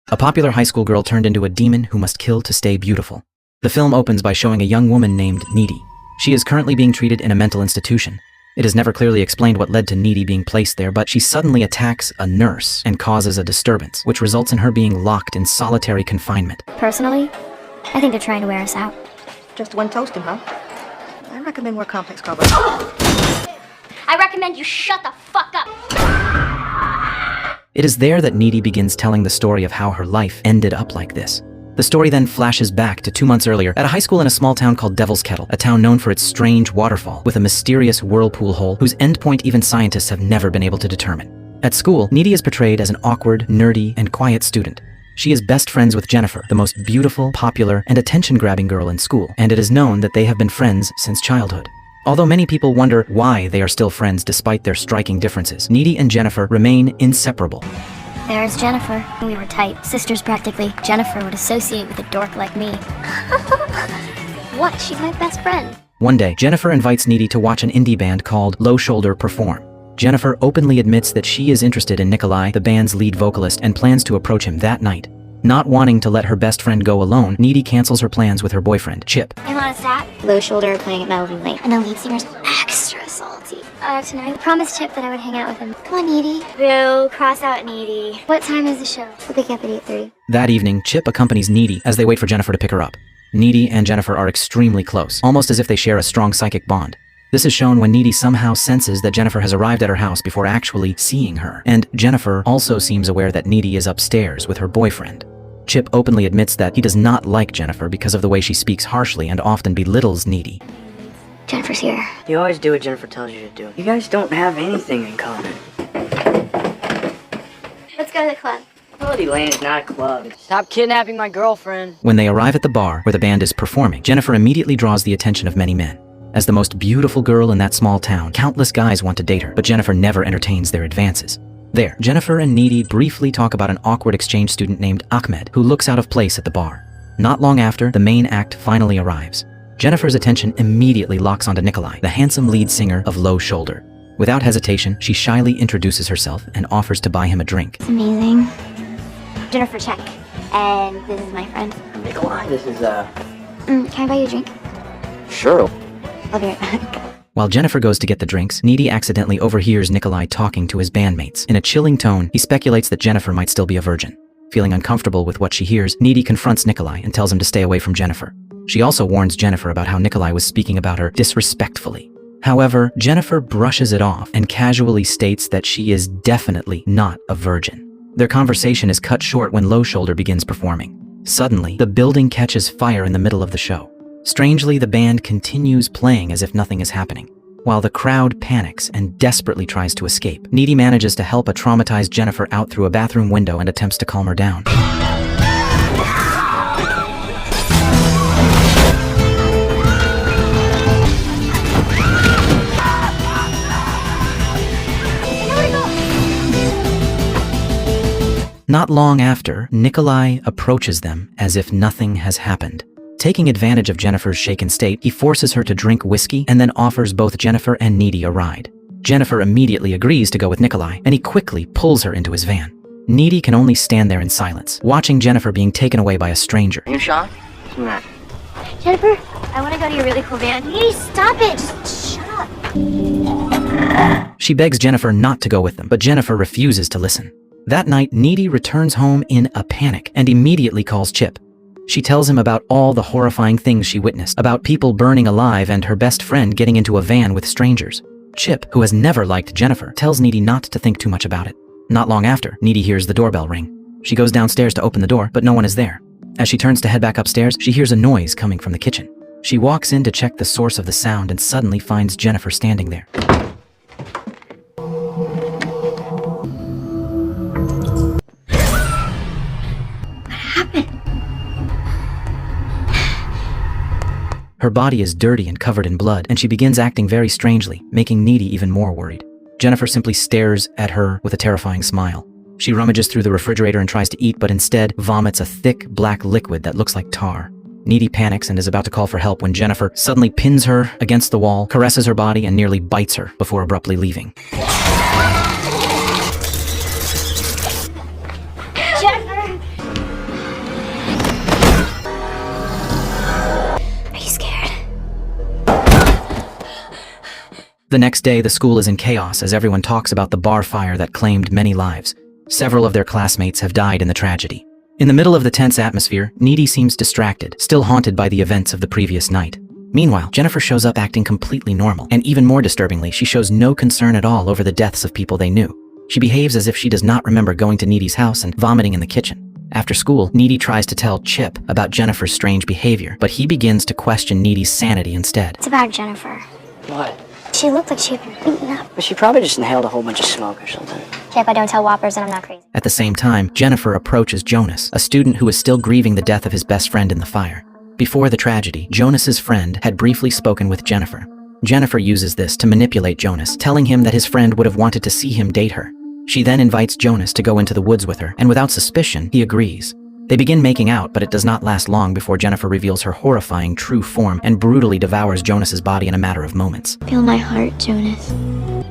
A popular high school girl turned into a demon who must kill to stay beautiful. The film opens by showing a young woman named Needy. She is currently being treated in a mental institution. It is never clearly explained what led to Needy being placed there, but she suddenly attacks a nurse and causes a disturbance, which results in her being locked in solitary confinement. Personally, I think they're trying to wear us out. Just one toasting, huh? I recommend more complex carbohydrates. I recommend you shut the fuck up! It is there that Needy begins telling the story of how her life ended up like this. The story then flashes back to 2 months earlier at a high school in a small town called Devil's Kettle, a town known for its strange waterfall with a mysterious whirlpool hole whose endpoint even scientists have never been able to determine. At school, Needy is portrayed as an awkward, nerdy, and quiet student. She is best friends with Jennifer, the most beautiful, popular, and attention-grabbing girl in school, and it is known that they have been friends since childhood. Although many people wonder why they are still friends despite their striking differences, Needy and Jennifer remain inseparable. There's Jennifer. We were tight. Sisters, practically. Jennifer would associate with a dork like me. What? She's my best friend. One day, Jennifer invites Needy to watch an indie band called Low Shoulder perform. Jennifer openly admits that she is interested in Nikolai, the band's lead vocalist, and plans to approach him that night. Not wanting to let her best friend go alone, Needy cancels her plans with her boyfriend, Chip. You want to stop? Low Shoulder playing at Melody Lane. And the lead singer's extra salty. Tonight, I promised Chip that I would hang out with him. Come on, Needy. Boo, cross out Needy. What time is the show? We'll pick you up at 8:30. That evening, Chip accompanies Needy as they wait for Jennifer to pick her up. Needy and Jennifer are extremely close, almost as if they share a strong psychic bond. This is shown when Needy somehow senses that Jennifer has arrived at her house before actually seeing her. And Jennifer also seems aware that Needy is upstairs with her boyfriend. Chip openly admits that he does not like Jennifer because of the way she speaks harshly and often belittles Needy. Jennifer's here. You always do what Jennifer tells you to do. You guys don't have anything in common. Let's go to the club. Melody Lane is not a club. Stop kidnapping my girlfriend. When they arrive at the bar where the band is performing, Jennifer immediately draws the attention of many men. As the most beautiful girl in that small town, countless guys want to date her, but Jennifer never entertains their advances. There, Jennifer and Needy briefly talk about an awkward exchange student named Ahmed who looks out of place at the bar. Not long after, the main act finally arrives. Jennifer's attention immediately locks onto Nikolai, the handsome lead singer of Low Shoulder. Without hesitation, she shyly introduces herself and offers to buy him a drink. It's amazing. Jennifer, check. And this is my friend. Nikolai, this is, Can I buy you a drink? Sure. I'll be right back. While Jennifer goes to get the drinks, Needy accidentally overhears Nikolai talking to his bandmates. In a chilling tone, he speculates that Jennifer might still be a virgin. Feeling uncomfortable with what she hears, Needy confronts Nikolai and tells him to stay away from Jennifer. She also warns Jennifer about how Nikolai was speaking about her disrespectfully. However, Jennifer brushes it off and casually states that she is definitely not a virgin. Their conversation is cut short when Low Shoulder begins performing. Suddenly, the building catches fire in the middle of the show. Strangely, the band continues playing as if nothing is happening. While the crowd panics and desperately tries to escape, Needy manages to help a traumatized Jennifer out through a bathroom window and attempts to calm her down. Not long after, Nikolai approaches them as if nothing has happened. Taking advantage of Jennifer's shaken state, he forces her to drink whiskey and then offers both Jennifer and Needy a ride. Jennifer immediately agrees to go with Nikolai, and he quickly pulls her into his van. Needy can only stand there in silence, watching Jennifer being taken away by a stranger. You shocked? What's the matter? Jennifer, I want to go to your really cool band. Needy, stop it! Just shut up. She begs Jennifer not to go with them, but Jennifer refuses to listen. That night, Needy returns home in a panic and immediately calls Chip. She tells him about all the horrifying things she witnessed, about people burning alive and her best friend getting into a van with strangers. Chip, who has never liked Jennifer, tells Needy not to think too much about it. Not long after, Needy hears the doorbell ring. She goes downstairs to open the door, but no one is there. As she turns to head back upstairs, she hears a noise coming from the kitchen. She walks in to check the source of the sound and suddenly finds Jennifer standing there. Her body is dirty and covered in blood, and she begins acting very strangely, making Needy even more worried. Jennifer simply stares at her with a terrifying smile. She rummages through the refrigerator and tries to eat, but instead vomits a thick, black liquid that looks like tar. Needy panics and is about to call for help when Jennifer suddenly pins her against the wall, caresses her body, and nearly bites her before abruptly leaving. Jennifer! The next day, the school is in chaos as everyone talks about the bar fire that claimed many lives. Several of their classmates have died in the tragedy. In the middle of the tense atmosphere, Needy seems distracted, still haunted by the events of the previous night. Meanwhile, Jennifer shows up acting completely normal, and even more disturbingly, she shows no concern at all over the deaths of people they knew. She behaves as if she does not remember going to Needy's house and vomiting in the kitchen. After school, Needy tries to tell Chip about Jennifer's strange behavior, but he begins to question Needy's sanity instead. It's about Jennifer. What? She looked like she had been beaten up. But she probably just inhaled a whole bunch of smoke or something. Chip, I don't tell whoppers and I'm not crazy. At the same time, Jennifer approaches Jonas, a student who is still grieving the death of his best friend in the fire. Before the tragedy, Jonas's friend had briefly spoken with Jennifer. Jennifer uses this to manipulate Jonas, telling him that his friend would have wanted to see him date her. She then invites Jonas to go into the woods with her, and without suspicion, he agrees. They begin making out, but it does not last long before Jennifer reveals her horrifying true form and brutally devours Jonas's body in a matter of moments. Feel my heart, Jonas.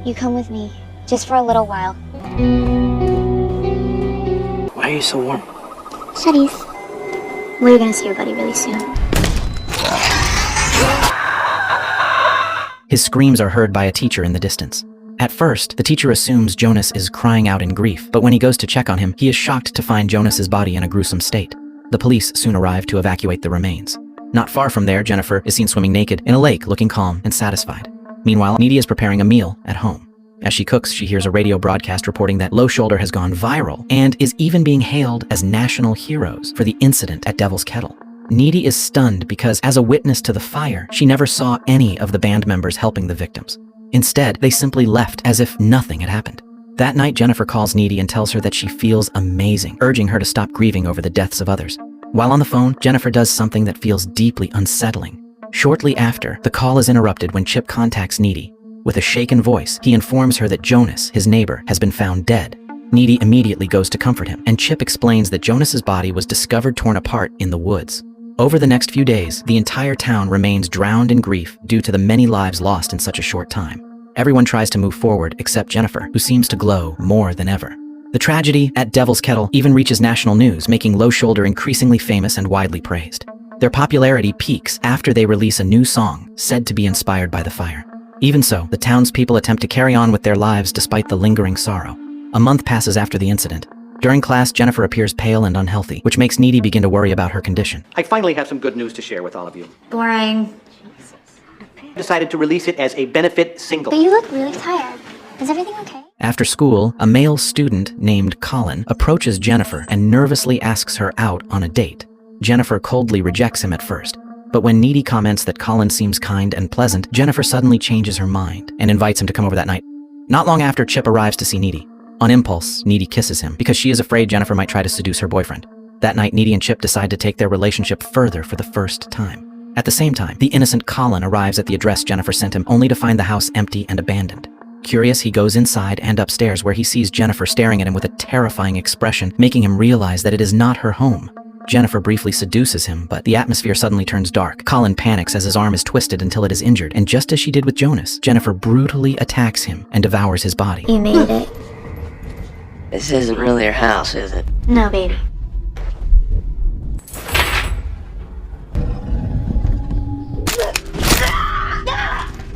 You come with me, just for a little while. Why are you so warm? Studies. We're gonna see your buddy really soon. His screams are heard by a teacher in the distance. At first, the teacher assumes Jonas is crying out in grief, but when he goes to check on him, he is shocked to find Jonas's body in a gruesome state. The police soon arrive to evacuate the remains. Not far from there, Jennifer is seen swimming naked in a lake, looking calm and satisfied. Meanwhile, Needy is preparing a meal at home. As she cooks, she hears a radio broadcast reporting that Low Shoulder has gone viral and is even being hailed as national heroes for the incident at Devil's Kettle. Needy is stunned because, as a witness to the fire, she never saw any of the band members helping the victims. Instead, they simply left as if nothing had happened. That night, Jennifer calls Needy and tells her that she feels amazing, urging her to stop grieving over the deaths of others. While on the phone, Jennifer does something that feels deeply unsettling. Shortly after, the call is interrupted when Chip contacts Needy. With a shaken voice, he informs her that Jonas, his neighbor, has been found dead. Needy immediately goes to comfort him, and Chip explains that Jonas's body was discovered torn apart in the woods. Over the next few days, the entire town remains drowned in grief due to the many lives lost in such a short time. Everyone tries to move forward except Jennifer, who seems to glow more than ever. The tragedy at Devil's Kettle even reaches national news, making Low Shoulder increasingly famous and widely praised. Their popularity peaks after they release a new song, said to be inspired by the fire. Even so, the townspeople attempt to carry on with their lives despite the lingering sorrow. A month passes after the incident. During class, Jennifer appears pale and unhealthy, which makes Needy begin to worry about her condition. I finally have some good news to share with all of you. Boring. I decided to release it as a benefit single. But you look really tired. Is everything okay? After school, a male student named Colin approaches Jennifer and nervously asks her out on a date. Jennifer coldly rejects him at first, but when Needy comments that Colin seems kind and pleasant, Jennifer suddenly changes her mind and invites him to come over that night. Not long after, Chip arrives to see Needy. On impulse, Needy kisses him because she is afraid Jennifer might try to seduce her boyfriend. That night, Needy and Chip decide to take their relationship further for the first time. At the same time, the innocent Colin arrives at the address Jennifer sent him, only to find the house empty and abandoned. Curious, he goes inside and upstairs, where he sees Jennifer staring at him with a terrifying expression, making him realize that it is not her home. Jennifer briefly seduces him, but the atmosphere suddenly turns dark. Colin panics as his arm is twisted until it is injured, and just as she did with Jonas, Jennifer brutally attacks him and devours his body. You made it. This isn't really your house, is it? No, baby.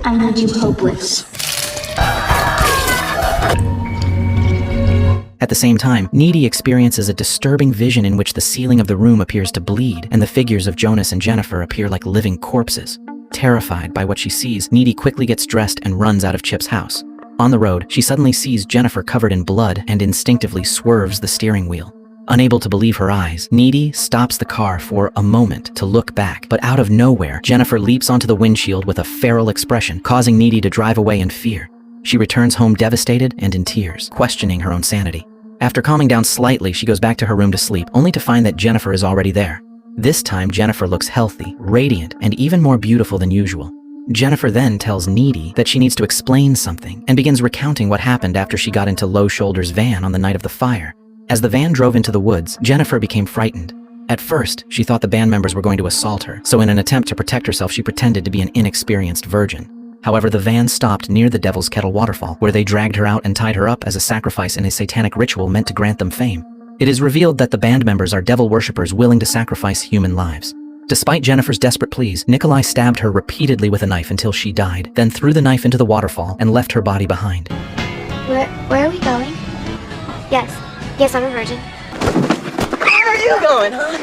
I made you hopeless. At the same time, Needy experiences a disturbing vision in which the ceiling of the room appears to bleed, and the figures of Jonas and Jennifer appear like living corpses. Terrified by what she sees, Needy quickly gets dressed and runs out of Chip's house. On the road, she suddenly sees Jennifer covered in blood and instinctively swerves the steering wheel. Unable to believe her eyes, Needy stops the car for a moment to look back, but out of nowhere, Jennifer leaps onto the windshield with a feral expression, causing Needy to drive away in fear. She returns home devastated and in tears, questioning her own sanity. After calming down slightly, she goes back to her room to sleep, only to find that Jennifer is already there. This time, Jennifer looks healthy, radiant, and even more beautiful than usual. Jennifer then tells Needy that she needs to explain something and begins recounting what happened after she got into Low Shoulder's van on the night of the fire. As the van drove into the woods, Jennifer became frightened. At first, she thought the band members were going to assault her, so in an attempt to protect herself, she pretended to be an inexperienced virgin. However, the van stopped near the Devil's Kettle waterfall, where they dragged her out and tied her up as a sacrifice in a satanic ritual meant to grant them fame. It is revealed that the band members are devil worshippers willing to sacrifice human lives. Despite Jennifer's desperate pleas, Nikolai stabbed her repeatedly with a knife until she died, then threw the knife into the waterfall and left her body behind. Where are we going? Yes, I'm a virgin. Where are you going, huh?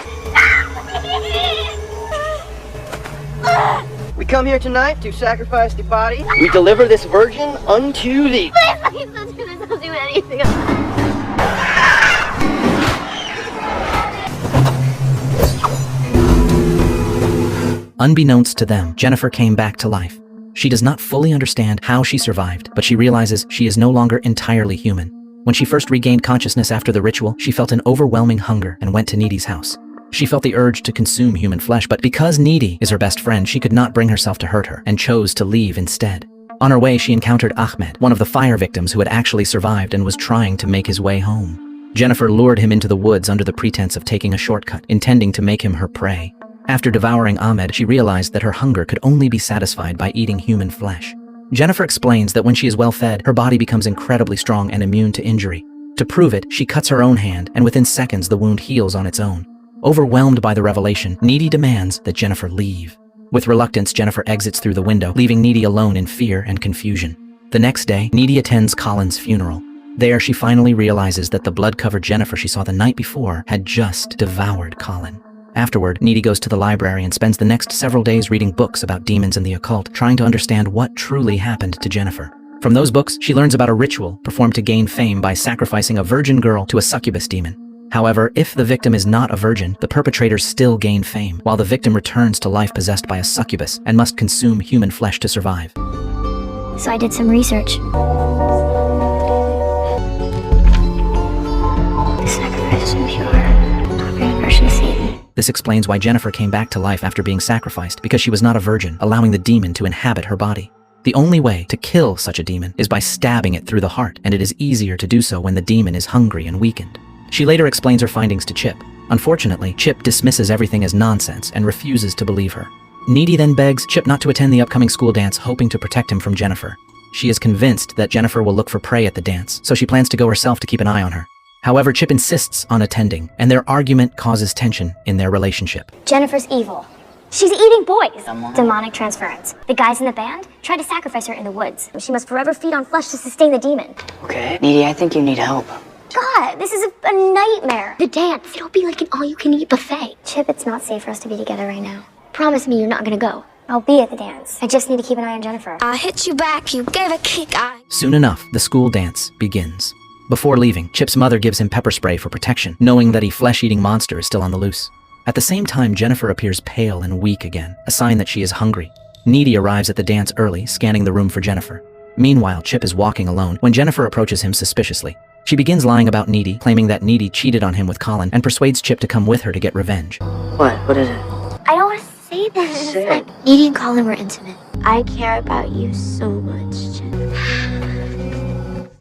We come here tonight to sacrifice the body. We deliver this virgin unto thee. Please don't do this. I'll do anything. Unbeknownst to them, Jennifer came back to life. She does not fully understand how she survived, but she realizes she is no longer entirely human. When she first regained consciousness after the ritual, she felt an overwhelming hunger and went to Needy's house. She felt the urge to consume human flesh, but because Needy is her best friend, she could not bring herself to hurt her and chose to leave instead. On her way, she encountered Ahmed, one of the fire victims who had actually survived and was trying to make his way home. Jennifer lured him into the woods under the pretense of taking a shortcut, intending to make him her prey. After devouring Ahmed, she realized that her hunger could only be satisfied by eating human flesh. Jennifer explains that when she is well fed, her body becomes incredibly strong and immune to injury. To prove it, she cuts her own hand, and within seconds the wound heals on its own. Overwhelmed by the revelation, Needy demands that Jennifer leave. With reluctance, Jennifer exits through the window, leaving Needy alone in fear and confusion. The next day, Needy attends Colin's funeral. There, she finally realizes that the blood-covered Jennifer she saw the night before had just devoured Colin. Afterward, Needy goes to the library and spends the next several days reading books about demons and the occult, trying to understand what truly happened to Jennifer. From those books, she learns about a ritual performed to gain fame by sacrificing a virgin girl to a succubus demon. However, if the victim is not a virgin, the perpetrators still gain fame, while the victim returns to life possessed by a succubus and must consume human flesh to survive. So I did some research. The sacrifice is impure. Upgraded version of Satan. This explains why Jennifer came back to life after being sacrificed, because she was not a virgin, allowing the demon to inhabit her body. The only way to kill such a demon is by stabbing it through the heart, and it is easier to do so when the demon is hungry and weakened. She later explains her findings to Chip. Unfortunately, Chip dismisses everything as nonsense and refuses to believe her. Needy then begs Chip not to attend the upcoming school dance, hoping to protect him from Jennifer. She is convinced that Jennifer will look for prey at the dance, so she plans to go herself to keep an eye on her. However, Chip insists on attending, and their argument causes tension in their relationship. Jennifer's evil. She's eating boys. Demonic transference. The guys in the band tried to sacrifice her in the woods. She must forever feed on flesh to sustain the demon. Okay, Needy, I think you need help. God, this is a nightmare. The dance, it'll be like an all-you-can-eat buffet. Chip, it's not safe for us to be together right now. Promise me you're not gonna go. I'll be at the dance. I just need to keep an eye on Jennifer. I hit you back, you gave a kick, Soon enough, the school dance begins. Before leaving, Chip's mother gives him pepper spray for protection, knowing that a flesh-eating monster is still on the loose. At the same time, Jennifer appears pale and weak again, a sign that she is hungry. Needy arrives at the dance early, scanning the room for Jennifer. Meanwhile, Chip is walking alone when Jennifer approaches him suspiciously. She begins lying about Needy, claiming that Needy cheated on him with Colin, and persuades Chip to come with her to get revenge. What? What is it? I don't want to say this. Say it. Needy and Colin were intimate. I care about you so much, Chip.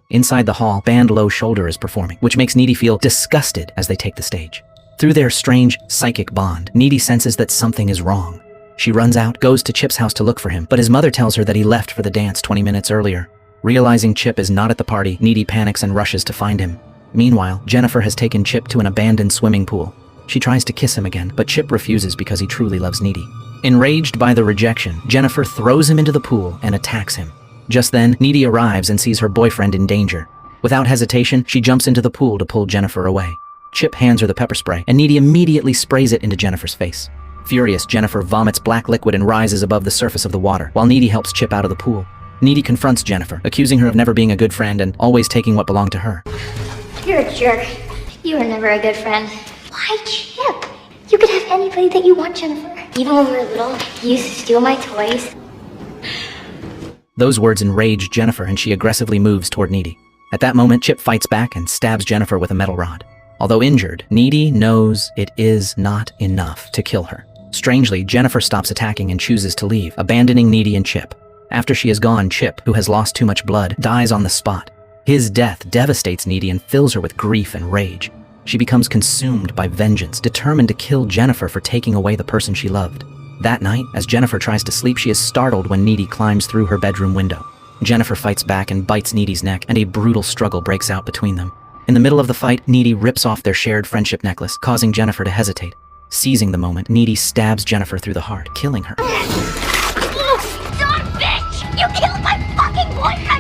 Inside the hall, band Low Shoulder is performing, which makes Needy feel disgusted as they take the stage. Through their strange, psychic bond, Needy senses that something is wrong. She runs out, goes to Chip's house to look for him, but his mother tells her that he left for the dance 20 minutes earlier. Realizing Chip is not at the party, Needy panics and rushes to find him. Meanwhile, Jennifer has taken Chip to an abandoned swimming pool. She tries to kiss him again, but Chip refuses because he truly loves Needy. Enraged by the rejection, Jennifer throws him into the pool and attacks him. Just then, Needy arrives and sees her boyfriend in danger. Without hesitation, she jumps into the pool to pull Jennifer away. Chip hands her the pepper spray, and Needy immediately sprays it into Jennifer's face. Furious, Jennifer vomits black liquid and rises above the surface of the water, while Needy helps Chip out of the pool. Needy confronts Jennifer, accusing her of never being a good friend and always taking what belonged to her. You're a jerk. You were never a good friend. Why, Chip? You could have anybody that you want, Jennifer. Even when we were little, you used to steal my toys. Those words enrage Jennifer, and she aggressively moves toward Needy. At that moment, Chip fights back and stabs Jennifer with a metal rod. Although injured, Needy knows it is not enough to kill her. Strangely, Jennifer stops attacking and chooses to leave, abandoning Needy and Chip. After she is gone, Chip, who has lost too much blood, dies on the spot. His death devastates Needy and fills her with grief and rage. She becomes consumed by vengeance, determined to kill Jennifer for taking away the person she loved. That night, as Jennifer tries to sleep, she is startled when Needy climbs through her bedroom window. Jennifer fights back and bites Needy's neck, and a brutal struggle breaks out between them. In the middle of the fight, Needy rips off their shared friendship necklace, causing Jennifer to hesitate. Seizing the moment, Needy stabs Jennifer through the heart, killing her. Son of a bitch! You killed my fucking boyfriend!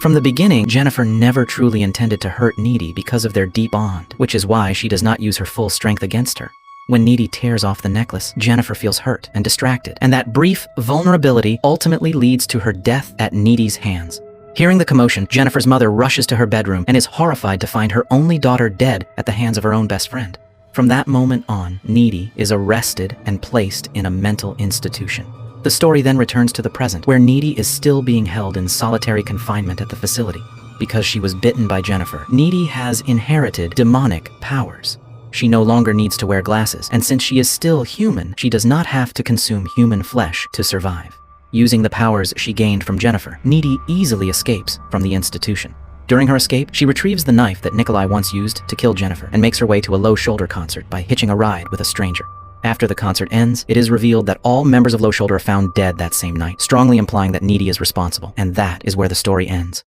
From the beginning, Jennifer never truly intended to hurt Needy because of their deep bond, which is why she does not use her full strength against her. When Needy tears off the necklace, Jennifer feels hurt and distracted, and that brief vulnerability ultimately leads to her death at Needy's hands. Hearing the commotion, Jennifer's mother rushes to her bedroom and is horrified to find her only daughter dead at the hands of her own best friend. From that moment on, Needy is arrested and placed in a mental institution. The story then returns to the present, where Needy is still being held in solitary confinement at the facility. Because she was bitten by Jennifer, Needy has inherited demonic powers. She no longer needs to wear glasses, and since she is still human, she does not have to consume human flesh to survive. Using the powers she gained from Jennifer, Needy easily escapes from the institution. During her escape, she retrieves the knife that Nikolai once used to kill Jennifer and makes her way to a Low Shoulder concert by hitching a ride with a stranger. After the concert ends, it is revealed that all members of Low Shoulder are found dead that same night, strongly implying that Needy is responsible, and that is where the story ends.